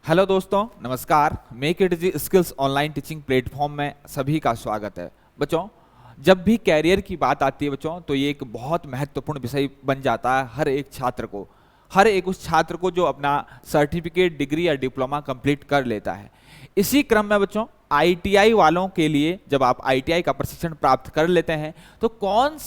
Hello दोस्तों, नमस्कार। Make it easy skills online teaching platform में सभी का स्वागत है। बच्चों, जब भी कैरियर की बात आती है बच्चों, तो ये एक बहुत महत्वपूर्ण विषय बन जाता है हर एक छात्र को, हर एक उस छात्र को जो अपना सर्टिफिकेट, डिग्री या डिप्लोमा कंप्लीट कर लेता है। इसी क्रम में बच्चों, आईटीआई वालों के लिए जब आप आईटीआई का प्रशिक्षण प्राप्त कर लेते हैं तो कौन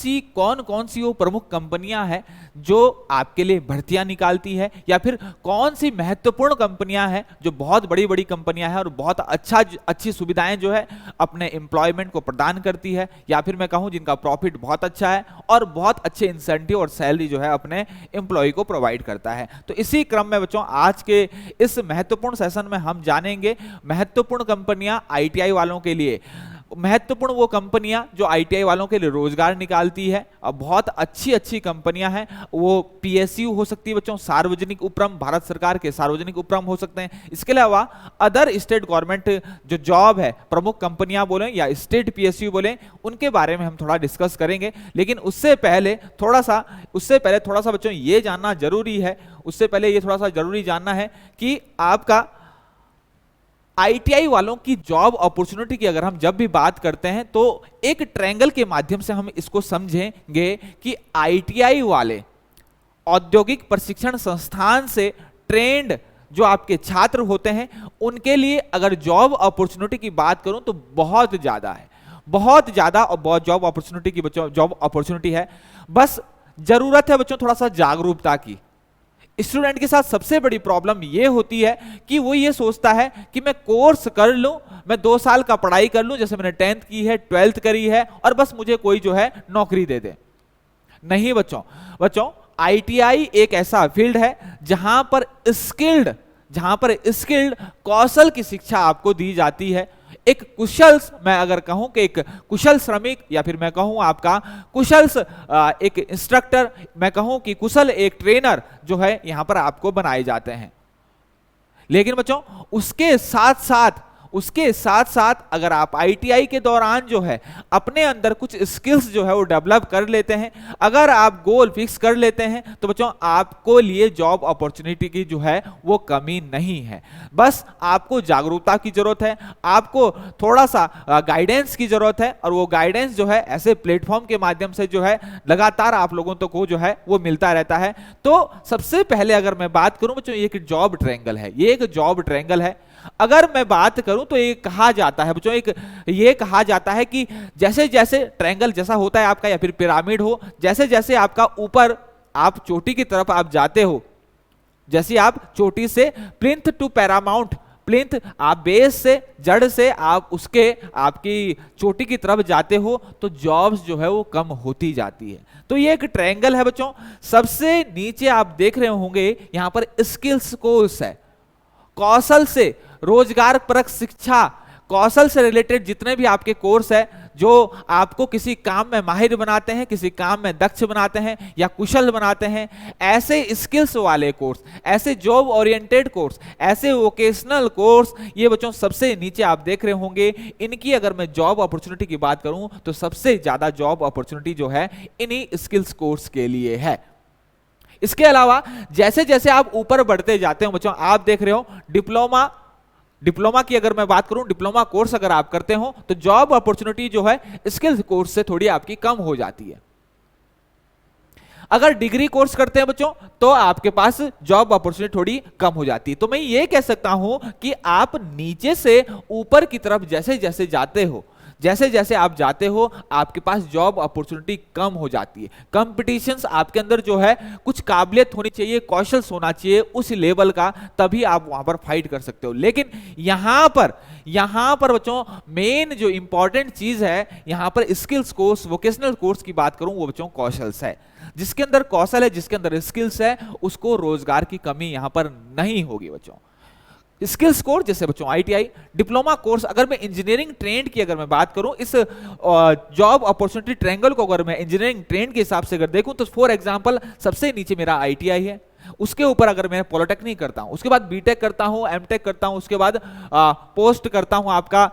कौन सी वो प्रमुख कंपनियां हैं जो आपके लिए भर्तियां निकालती है, या फिर कौन सी महत्वपूर्ण कंपनियां हैं जो बहुत बड़ी बड़ी कंपनियां हैं और बहुत अच्छी सुविधाएं जो है अपने एम्प्लॉयमेंट को प्रदान करती है, या फिर मैं कहूं जिनका प्रॉफिट बहुत अच्छा है और बहुत अच्छे इंसेंटिव और सैलरी जो है अपने एम्प्लॉय को प्रोवाइड करता है। तो इसी क्रम में बच्चों, आज के इस महत्वपूर्ण सेशन में हम जानेंगे महत्वपूर्ण कंपनियां आईटीआई वालों के लिए, महत्वपूर्ण वो कंपनियां जो आईटीआई वालों के लिए रोजगार निकालती है। अब बहुत अच्छी अच्छी कंपनियां हैं, वो पीएसयू हो सकती है बच्चों, सार्वजनिक उपक्रम, भारत सरकार के सार्वजनिक उपक्रम हो सकते हैं। इसके अलावा अदर स्टेट गवर्नमेंट जो जॉब है, प्रमुख कंपनियां बोले या स्टेट पीएसयू बोले, उनके बारे में हम थोड़ा डिस्कस करेंगे। लेकिन उससे पहले थोड़ा सा बच्चों ये जानना जरूरी है, जानना है कि आपका आईटीआई वालों की जॉब अपॉर्चुनिटी की अगर हम जब भी बात करते हैं तो एक ट्रायंगल के माध्यम से हम इसको समझेंगे कि आईटीआई वाले औद्योगिक प्रशिक्षण संस्थान से ट्रेंड जो आपके छात्र होते हैं उनके लिए अगर जॉब अपॉर्चुनिटी की बात करूं तो बहुत ज्यादा है, बहुत ज्यादा और बहुत जॉब अपॉर्चुनिटी है। बस जरूरत है बच्चों थोड़ा सा जागरूकता की। स्टूडेंट के साथ सबसे बड़ी प्रॉब्लम यह होती है कि वो ये सोचता है कि मैं कोर्स कर लूं, मैं 2 साल का पढ़ाई कर लूं, जैसे मैंने 10th की है, 12th करी है, और बस मुझे कोई जो है नौकरी दे दे। नहीं बच्चों, आईटीआई एक ऐसा फील्ड है जहां पर स्किल्ड कौशल की शिक्षा आपको दी जाती है। एक कुशल, मैं अगर कहूं कि एक कुशल श्रमिक, या फिर मैं कहूं आपका कुशल एक इंस्ट्रक्टर, मैं कहूं कि कुशल एक ट्रेनर जो है यहां पर आपको बनाए जाते हैं। लेकिन बच्चों उसके साथ साथ अगर आप आईटीआई के दौरान जो है अपने अंदर कुछ स्किल्स जो है वो डेवलप कर लेते हैं, अगर आप गोल फिक्स कर लेते हैं, तो बच्चों आपको लिए जॉब अपॉर्चुनिटी की जो है वो कमी नहीं है। बस आपको जागरूकता की जरूरत है, आपको थोड़ा सा गाइडेंस की जरूरत है, और वो गाइडेंस जो है ऐसे प्लेटफॉर्म के माध्यम से जो है लगातार आप लोगों तक को जो है वो मिलता रहता है। तो सबसे पहले अगर मैं बात करूं बच्चों, ये एक जॉब ट्रायंगल है। अगर मैं बात करूं तो ये कहा जाता है बच्चों, ये कहा जाता है कि जैसे जैसे ट्रायंगल जैसा होता है आपका, या फिर पिरामिड हो, जैसे जैसे आपका ऊपर आप चोटी की तरफ आप जाते हो, जैसे आप चोटी से प्लिंथ टू पैरामाउंट, प्लिंथ आप बेस से, जड़ से आप उसके आपकी चोटी की तरफ जाते हो, तो जॉब्स जो है वो कम होती जाती है। तो ये एक ट्रायंगल है बच्चों। सबसे नीचे आप देख रहे होंगे यहां पर स्किल्स कोर्स है, कौशल से रोजगार परक शिक्षा, कौशल से रिलेटेड जितने भी आपके कोर्स है जो आपको किसी काम में माहिर बनाते हैं, किसी काम में दक्ष बनाते हैं या कुशल बनाते हैं, ऐसे स्किल्स वाले कोर्स, ऐसे जॉब ओरिएंटेड कोर्स, ऐसे वोकेशनल कोर्स, ये बच्चों सबसे नीचे आप देख रहे होंगे। इनकी अगर मैं जॉब अपॉर्चुनिटी की बात करूं तो सबसे ज्यादा जॉब अपॉर्चुनिटी जो है इन्हीं स्किल्स कोर्स के लिए है। इसके अलावा जैसे जैसे आप ऊपर बढ़ते जाते हो बच्चों, आप देख रहे हो डिप्लोमा की अगर मैं बात करूं, डिप्लोमा कोर्स अगर आप करते हो तो जॉब अपॉर्चुनिटी जो है स्किल्स कोर्स से थोड़ी आपकी कम हो जाती है। अगर डिग्री कोर्स करते हैं बच्चों तो आपके पास जॉब अपॉर्चुनिटी थोड़ी कम हो जाती है। तो मैं ये कह सकता हूं कि आप नीचे से ऊपर की तरफ जैसे जैसे आप जाते हो आपके पास जॉब अपॉर्चुनिटी कम हो जाती है। कंपटीशंस आपके अंदर जो है कुछ काबिलियत होनी चाहिए, कौशल होना चाहिए उस लेवल का, तभी आप वहां पर फाइट कर सकते हो। लेकिन यहां पर बच्चों मेन जो इंपॉर्टेंट चीज है, यहां पर स्किल्स कोर्स, वोकेशनल कोर्स की बात करूं, वो बच्चों कौशल्स है। जिसके अंदर कौशल है, जिसके अंदर स्किल्स है, उसको रोजगार की कमी यहां पर नहीं होगी बच्चों। स्किल्स कोर्स जैसे बच्चों आईटीआई, डिप्लोमा कोर्स, अगर मैं इंजीनियरिंग ट्रेंड की अगर मैं बात करूं, इस जॉब अपॉर्चुनिटी ट्रायंगल को अगर मैं इंजीनियरिंग ट्रेंड के हिसाब से अगर देखूं तो फॉर एग्जांपल सबसे नीचे मेरा आईटीआई है, उसके ऊपर अगर मैं पॉलिटेक्निक करता हूं, उसके बाद बीटेक करता हूं, एमटेक करता हूं, उसके बाद पोस्ट करता हूं आपका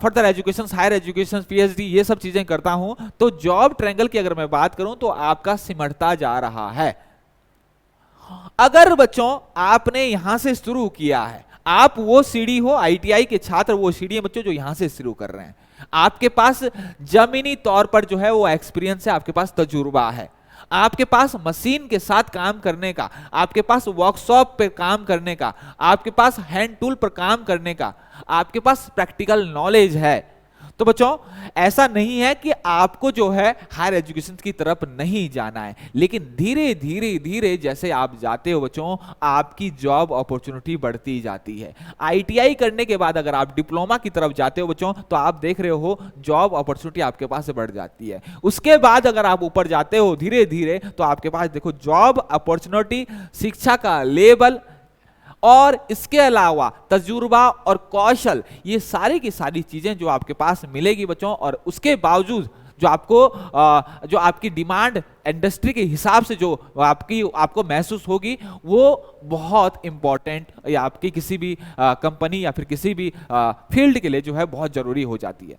further education, higher education, PhD, ये सब चीजें करता हूं, तो जॉब ट्रायंगल की अगर मैं बात करूं तो आपका सिमटता जा रहा है। अगर बच्चों आपने यहां से शुरू किया है, आप वो सीढ़ी हो, आईटीआई के छात्र वो सीढ़ी है बच्चों जो यहां से शुरू कर रहे हैं। आपके पास जमीनी तौर पर जो है वो एक्सपीरियंस है, आपके पास तजुर्बा है, आपके पास मशीन के साथ काम करने का, आपके पास वर्कशॉप पे काम करने का, आपके पास हैंड टूल पर काम करने का, आपके पास प्रैक्टिकल नॉलेज है। तो बच्चों ऐसा नहीं है कि आपको जो है हायर एजुकेशन की तरफ नहीं जाना है, लेकिन धीरे धीरे धीरे जैसे आप जाते हो बच्चों, आपकी जॉब अपॉर्चुनिटी बढ़ती जाती है। आईटीआई करने के बाद अगर आप डिप्लोमा की तरफ जाते हो बच्चों, तो आप देख रहे हो जॉब अपॉर्चुनिटी आपके पास बढ़ जाती है। उसके बाद अगर आप ऊपर जाते हो धीरे धीरे, तो आपके पास देखो जॉब अपॉर्चुनिटी, शिक्षा का लेवल और इसके अलावा तजुर्बा और कौशल, ये सारी की सारी चीजें जो आपके पास मिलेगी बच्चों, और उसके बावजूद जो आपकी डिमांड इंडस्ट्री के हिसाब से जो आपको महसूस होगी, वो बहुत इंपॉर्टेंट या आपकी किसी भी कंपनी या फिर किसी भी फील्ड के लिए जो है बहुत जरूरी हो जाती है।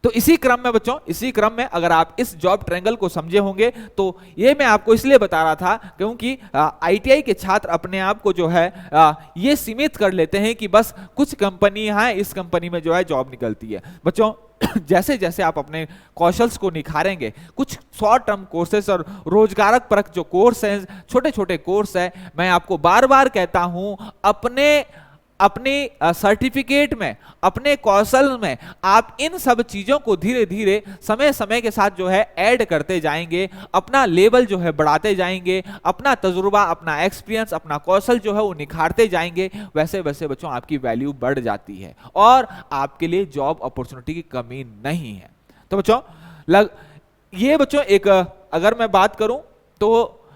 तो इसी क्रम में बच्चों, इसी क्रम में अगर आप इस जॉब ट्रायंगल को समझे होंगे, तो ये मैं आपको इसलिए बता रहा था क्योंकि आईटीआई के छात्र अपने आप को जो है ये सीमित कर लेते हैं कि बस कुछ कंपनी है, इस कंपनी में जो है जॉब निकलती है। बच्चों जैसे जैसे आप अपने कौशल्स को निखारेंगे, कुछ शॉर्ट टर्म कोर्सेस और रोजगारक परक जो कोर्स हैं, छोटे छोटे कोर्स है, मैं आपको बार बार कहता हूं, अपने सर्टिफिकेट में, अपने कौशल में आप इन सब चीजों को धीरे धीरे समय समय के साथ जो है ऐड करते जाएंगे, अपना लेवल जो है बढ़ाते जाएंगे, अपना तजुर्बा, अपना एक्सपीरियंस, अपना कौशल जो है वो निखारते जाएंगे। वैसे वैसे बच्चों आपकी वैल्यू बढ़ जाती है और आपके लिए जॉब अपॉर्चुनिटी की कमी नहीं है। तो बच्चों ये बच्चों एक अगर मैं बात करूं तो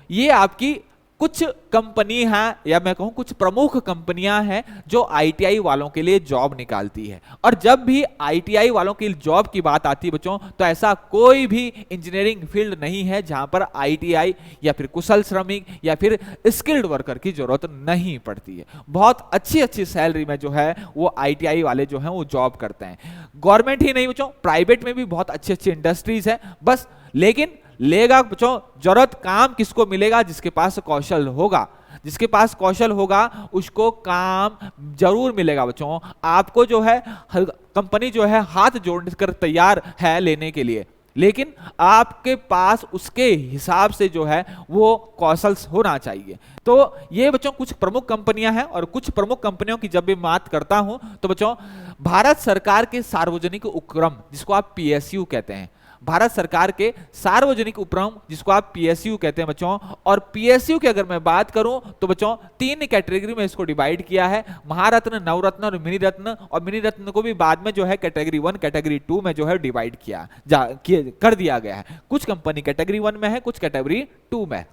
ये आपकी कुछ कंपनी हैं, या मैं कहूं कुछ प्रमुख कंपनियां हैं जो आईटीआई वालों के लिए जॉब निकालती है। और जब भी आईटीआई वालों की जॉब की बात आती है बच्चों, तो ऐसा कोई भी इंजीनियरिंग फील्ड नहीं है जहां पर आईटीआई या फिर कुशल श्रमिक या फिर स्किल्ड वर्कर की जरूरत नहीं पड़ती है। बहुत अच्छी अच्छी सैलरी में जो है वो आईटीआई वाले जो हैं वो जॉब करते हैं। गवर्नमेंट ही नहीं बच्चों, प्राइवेट में भी बहुत अच्छी अच्छी इंडस्ट्रीज है बस। लेकिन लेगा बच्चों, जरूरत काम किसको मिलेगा? जिसके पास कौशल होगा। जिसके पास कौशल होगा उसको काम जरूर मिलेगा बच्चों। आपको जो है कंपनी जो है हाथ जोड़कर तैयार है लेने के लिए, लेकिन आपके पास उसके हिसाब से जो है वो कौशल होना चाहिए। तो ये बच्चों कुछ प्रमुख कंपनियां हैं, और कुछ प्रमुख कंपनियों की जब भी बात करता हूं तो बच्चों भारत सरकार के सार्वजनिक उपक्रम जिसको आप पीएसयू कहते हैं, भारत सरकार के सार्वजनिक उपक्रम जिसको आप पीएसयू कहते हैं बच्चों। और पीएसयू की अगर मैं बात करूं तो बच्चों 3 कैटेगरी में इसको डिवाइड किया है, महारत्न, नवरत्न और मिनी रत्न। और मिनी रत्न को भी बाद में जो है कैटेगरी 1 कैटेगरी 2 में जो है डिवाइड कर दिया गया है। कुछ कंपनी कैटेगरी 1 में है, कुछ कैटेगरी 2 में।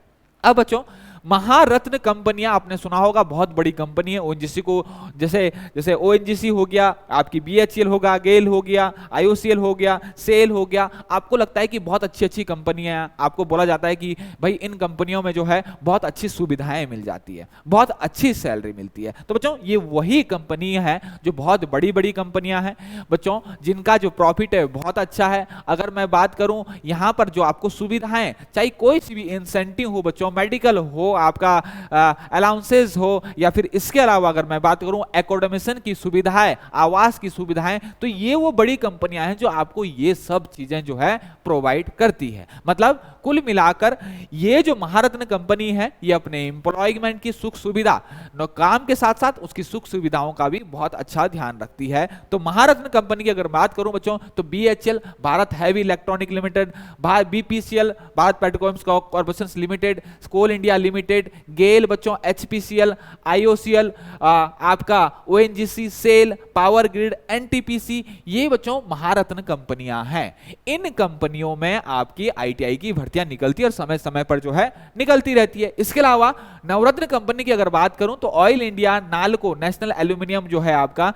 अब बच्चों महारत्न कंपनियां आपने सुना होगा, बहुत बड़ी कंपनी है। ओएनजीसी को जैसे ओएनजीसी हो गया, आपकी बीएचईएल होगा, गेल हो गया, आईओसीएल हो गया, सेल हो गया। आपको लगता है कि बहुत अच्छी अच्छी कंपनियां हैं, आपको बोला जाता है कि भाई इन कंपनियों में जो है बहुत अच्छी सुविधाएं मिल जाती है, बहुत अच्छी सैलरी मिलती है। तो बच्चों ये वही कंपनी है जो बहुत बड़ी बड़ी कंपनियां हैं बच्चों, जिनका जो प्रॉफिट है बहुत अच्छा है। अगर मैं बात करूं यहां पर जो आपको सुविधाएं, चाहे कोई सी भी इंसेंटिव हो बच्चों, मेडिकल हो, आपका अलाउंसेस हो, या फिर इसके अलावा अगर मैं बात करूं एकोमोडेशन की सुविधाएं, आवास की सुविधाएं, तो ये वो बड़ी कंपनियां हैं जो आपको ये सब चीजें जो है प्रोवाइड करती है। मतलब कुल मिलाकर ये जो महारत्न कंपनी है ये अपने एम्प्लॉयमेंट की सुख सुविधा, काम के साथ साथ उसकी सुख सुविधाओं का भी बहुत अच्छा ध्यान रखती है। तो महारत्न कंपनी की अगर बात करूं बच्चों तो BHEL Bharat heavy electronic limited, BPCL Bharat petrochemicals corporation limited, coal India limited, GAIL बच्चों, एचपीसीएल, आईओसीएल, आपका ONGC, SAIL, power grid, NTPC, ये बच्चों महारत्न कंपनियां हैं। इन कंपनियों में आपकी आईटीआई की भर्तियां निकलती है और समय समय पर जो है निकलती रहती है। इसके अलावा नवरत्न कंपनी की अगर बात करूं तो oil India, NALCO national aluminium जो है आपका,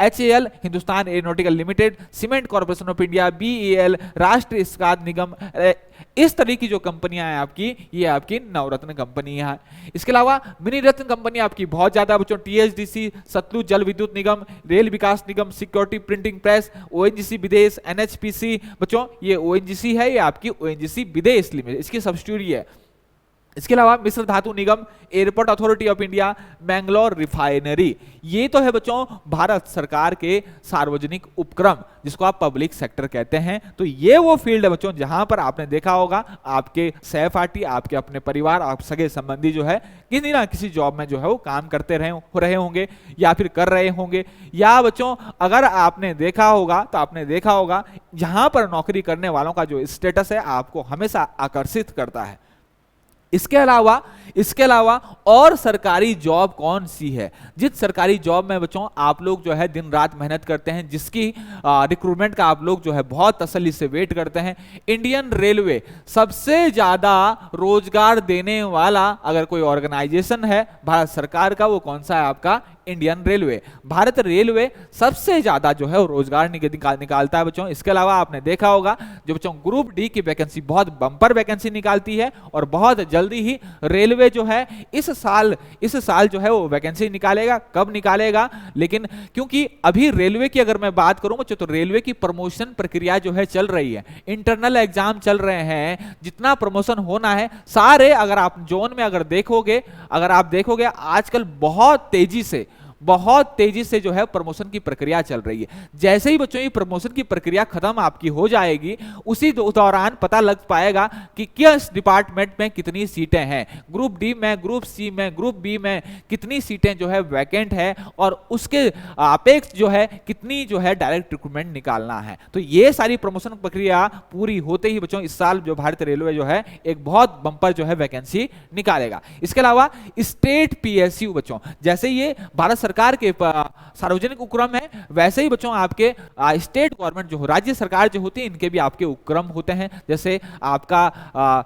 HAL Hindustan aeronautical limited, cement corporation of India, BEL, राष्ट्रीय इस्पात निगम, इस तरह की जो कंपनियां हैं आपकी, ये आपकी नवरत्न कंपनी है। इसके अलावा मिनी रत्न कंपनी आपकी बहुत ज्यादा बच्चों, टीएचडीसी, सतलुज जल विद्युत निगम, रेल विकास निगम, सिक्योरिटी प्रिंटिंग प्रेस, ओएनजीसी विदेश, एनएचपीसी बच्चों, ये ओएनजीसी है, ये आपकी ओएनजीसी विदेश लिमिटेड, इसकी सब्सिडियरी है। इसके अलावा Mishra Dhatu Nigam, airport authority of India, Mangalore refinery, ये तो है बच्चों भारत सरकार के सार्वजनिक उपक्रम, जिसको आप पब्लिक सेक्टर कहते हैं। तो ये वो फील्ड है बच्चों जहां पर आपने देखा होगा आपके सहपाठी, आपके अपने परिवार, आप सगे संबंधी जो है किसी ना किसी जॉब में जो है वो काम करते रहे होंगे या फिर कर रहे होंगे। या बच्चों अगर आपने देखा होगा तो आपने देखा होगा जहां पर नौकरी करने वालों का जो स्टेटस है आपको हमेशा आकर्षित करता है। इसके अलावा और सरकारी जॉब कौन सी है, जिस सरकारी जॉब में बच्चों आप लोग जो है दिन रात मेहनत करते हैं, जिसकी रिक्रूटमेंट का आप लोग जो है बहुत तसल्ली से वेट करते हैं। इंडियन रेलवे सबसे ज्यादा रोजगार देने वाला अगर कोई ऑर्गेनाइजेशन है भारत सरकार का, वो कौन सा है आपका? Indian railway. भारत रेलवे सबसे ज्यादा जो है रोजगार निकालता है बच्चों। इसके अलावा आपने देखा होगा जो बच्चों ग्रुप डी की वैकेंसी बहुत बम्पर वैकेंसी निकालती है और बहुत जल्दी ही रेलवे जो है इस साल जो है वो वैकेंसी निकालेगा। कब निकालेगा? लेकिन क्योंकि अभी रेलवे की अगर मैं बात करूं बच्चों तो रेलवे की प्रमोशन प्रक्रिया जो है चल रही है, इंटरनल एग्जाम चल रहे हैं, जितना प्रमोशन होना है सारे अगर आप जोन में अगर आप देखोगे आजकल बहुत तेजी से जो है प्रमोशन की प्रक्रिया चल रही है। जैसे ही बच्चों ये प्रमोशन की प्रक्रिया खत्म आपकी हो जाएगी उसी दौरान पता लग पाएगा कि किस डिपार्टमेंट में कितनी सीटें हैं, ग्रुप डी में, ग्रुप सी में, ग्रुप बी में कितनी सीटें जो है वैकेंट है और उसके अपेक्ष जो है कितनी जो है डायरेक्ट रिक्रूटमेंट निकालना है। तो ये सारी प्रमोशन प्रक्रिया पूरी होते ही बच्चों इस साल जो भारतीय रेलवे जो है एक बहुत बंपर जो है वैकेंसी निकालेगा। इसके अलावा स्टेट पीएसयू बच्चों, जैसे ये भारत सरकार के सार्वजनिक उपक्रम है वैसे ही बच्चों आपके स्टेट गवर्नमेंट जो राज्य सरकार जो होती है इनके भी आपके उपक्रम होते हैं। जैसे आपका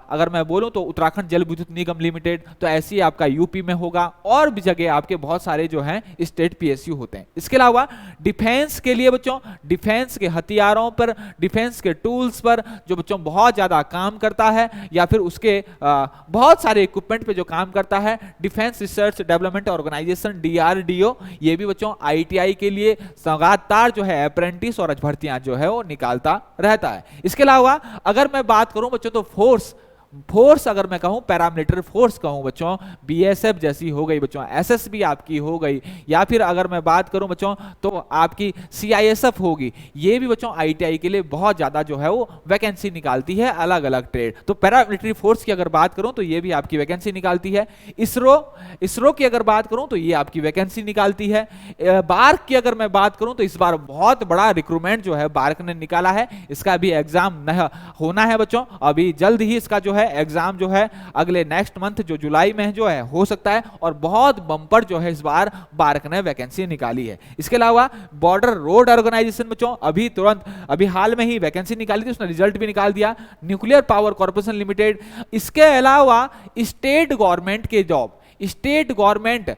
अगर मैं बोलूं तो उत्तराखंड जल विद्युत निगम लिमिटेड, तो ऐसे ही आपका यूपी में होगा और भी जगह आपके बहुत सारे जो हैं स्टेट पीएसयू होते हैं। इसके अलावा डिफेंस के लिए बच्चों, डिफेंस के हथियारों पर, डिफेंस के टूल्स पर जो बच्चों बहुत ज्यादा काम करता है या फिर उसके बहुत सारे इक्विपमेंट पे जो काम करता है, defence research development organisation DRDO, ये भी बच्चों आईटीआई के लिए लगातार जो है अप्रेंटिस और भर्तियां जो है वो निकालता रहता है। इसके अलावा अगर मैं बात करूं बच्चों तो फोर्स अगर मैं कहूं पैरामिलिट्री फोर्स कहूं बच्चों, बीएसएफ जैसी हो गई बच्चों, एसएसबी आपकी हो गई, या फिर अगर मैं बात करूं बच्चों तो आपकी सीआईएसएफ होगी, ये भी बच्चों आईटीआई के लिए बहुत ज्यादा जो है वो वैकेंसी निकालती है अलग अलग ट्रेड। तो पैरामिलिट्री फोर्स की अगर बात करूं तो ये भी आपकी वैकेंसी निकालती है। इसरो की अगर बात करूं तो ये आपकी वैकेंसी निकालती है। बार्क की अगर मैं बात करूं तो इस बार बहुत बड़ा रिक्रूटमेंट जो है बार्क ने निकाला है, इसका भी एग्जाम होना है बच्चों, अभी जल्द ही इसका जो है एग्जाम जो है अगले नेक्स्ट मंथ जो जुलाई में जो है हो सकता है, और बहुत बम्पर जो है इस बार बार्क ने वैकेंसी निकाली है। इसके अलावा बॉर्डर रोड ऑर्गेनाइजेशन बच्चों अभी हाल में ही वैकेंसी निकाली थी, उसने रिजल्ट भी निकाल दिया। न्यूक्लियर पावर कॉर्पोरेशन लिमिटेड, इसके अलावा स्टेट गवर्नमेंट के जॉब, स्टेट गवर्नमेंट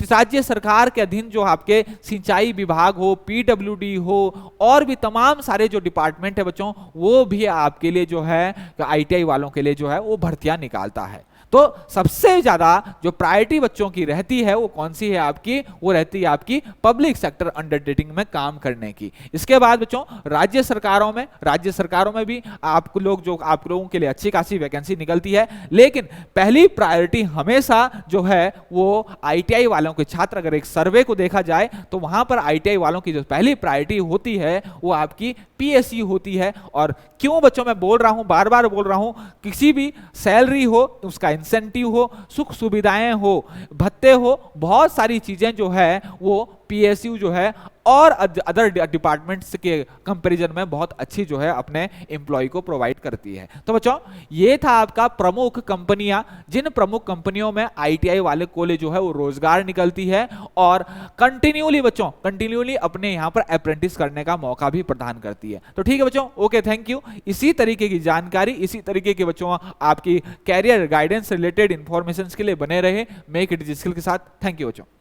राज्य सरकार के अधीन जो आपके सिंचाई विभाग हो, पीडब्ल्यूडी हो और भी तमाम सारे जो डिपार्टमेंट है बच्चों, वो भी आपके लिए जो है आईटीआई वालों के लिए जो है वो भर्तियां निकालता है। तो सबसे ज्यादा जो प्रायोरिटी बच्चों की रहती है वो कौन सी है आपकी? वो रहती है आपकी पब्लिक सेक्टर अंडरटेकिंग में काम करने की। इसके बाद बच्चों राज्य सरकारों में भी आप लोगों के लिए अच्छी खासी वैकेंसी निकलती है, लेकिन पहली प्रायोरिटी हमेशा जो है वो आईटीआई वालों के छात्र, अगर एक सर्वे को देखा जाए तो वहां पर आईटीआई वालों की जो पहली प्रायोरिटी होती है वो आपकी पीएसयू होती है। और क्यों बच्चों मैं बोल रहा हूं, बार बार बोल रहा हूं, किसी भी सैलरी हो, उसका इंसेंटिव हो, सुख सुविधाएं हो, भत्ते हो, बहुत सारी चीजें जो है वो पीएसयू जो है और अदर डिपार्टमेंट्स के कंपैरिजन में बहुत अच्छी जो है अपने एम्प्लॉय को प्रोवाइड करती है। तो बच्चों ये था आपका प्रमुख कंपनियां, जिन प्रमुख कंपनियों में आईटीआई वाले को जो है वो रोजगार निकलती है और कंटिन्यूली अपने यहां पर अप्रेंटिस करने का मौका भी प्रदान करती है। तो ठीक है बच्चों, ओके, थैंक यू। इसी तरीके की जानकारी, इसी तरीके के बच्चों आपकी कैरियर गाइडेंस रिलेटेड इंफॉर्मेशन के लिए बने रहे मेक इट डिजिटल के साथ। थैंक यू बच्चों।